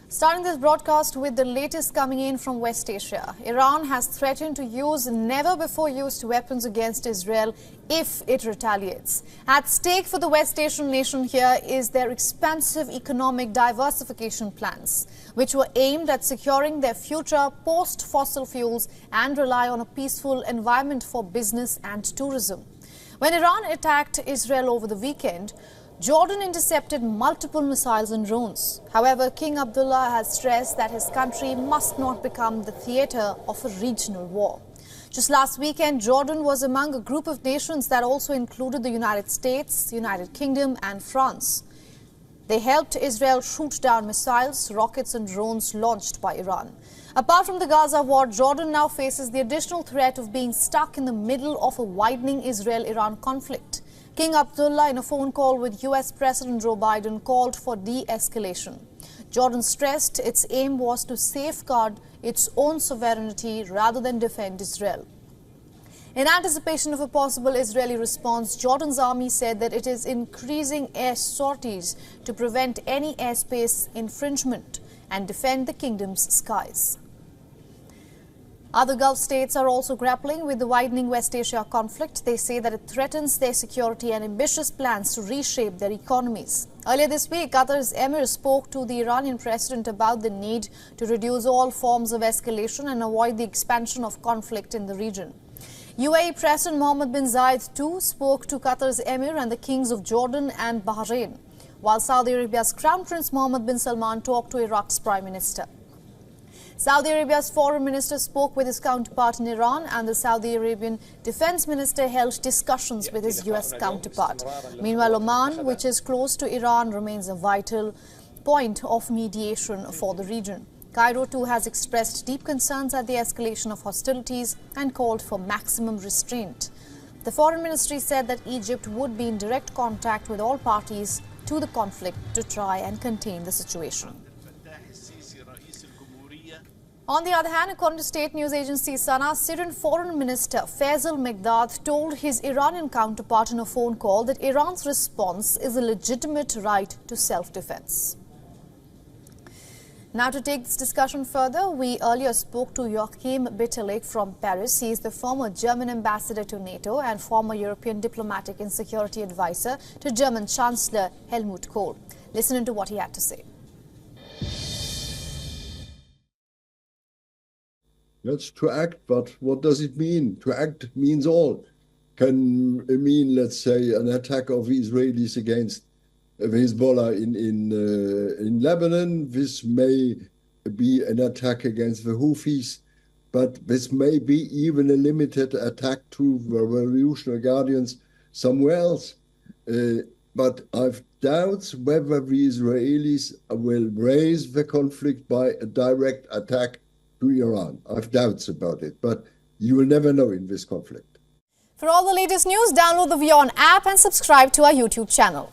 Starting this broadcast with the latest coming in from West Asia. Iran has threatened to use never-before-used weapons against Israel if it retaliates. At stake for the West Asian nation here is their expansive economic diversification plans, which were aimed at securing their future post-fossil fuels and rely on a peaceful environment for business and tourism. When Iran attacked Israel over the weekend, Jordan intercepted multiple missiles and drones. However, King Abdullah has stressed that his country must not become the theatre of a regional war. Just last weekend, Jordan was among a group of nations that also included the United States, United Kingdom and France. They helped Israel shoot down missiles, rockets and drones launched by Iran. Apart from the Gaza war, Jordan now faces the additional threat of being stuck in the middle of a widening Israel-Iran conflict. King Abdullah, in a phone call with US President Joe Biden, called for de-escalation. Jordan stressed its aim was to safeguard its own sovereignty rather than defend Israel. In anticipation of a possible Israeli response, Jordan's army said that it is increasing air sorties to prevent any airspace infringement and defend the kingdom's skies. Other Gulf states are also grappling with the widening West Asia conflict. They say that it threatens their security and ambitious plans to reshape their economies. Earlier this week, Qatar's Emir spoke to the Iranian president about the need to reduce all forms of escalation and avoid the expansion of conflict in the region. UAE President Mohammed bin Zayed too spoke to Qatar's Emir and the kings of Jordan and Bahrain, while Saudi Arabia's Crown Prince Mohammed bin Salman talked to Iraq's Prime Minister. Saudi Arabia's foreign minister spoke with his counterpart in Iran, and the Saudi Arabian defense minister held discussions with his US counterpart. Meanwhile, Oman, which is close to Iran, remains a vital point of mediation for the region. Cairo too has expressed deep concerns at the escalation of hostilities and called for maximum restraint. The foreign ministry said that Egypt would be in direct contact with all parties to the conflict to try and contain the situation. On the other hand, according to state news agency Sana, Syrian Foreign Minister Faisal Megdad told his Iranian counterpart in a phone call that Iran's response is a legitimate right to self-defense. Now, to take this discussion further, we earlier spoke to Joachim Bitterlich from Paris. He is the former German ambassador to NATO and former European diplomatic and security advisor to German Chancellor Helmut Kohl. Listen to what he had to say. That's to act, but what does it mean? To act means all. Can mean, let's say, an attack of Israelis against Hezbollah in Lebanon. This may be an attack against the Houthis, but this may be even a limited attack to the revolutionary guardians somewhere else. But I've doubts whether the Israelis will raise the conflict by a direct attack to Iran. I've doubts about it, but you will never know in this conflict. For all the latest news, download the WION app and subscribe to our YouTube channel.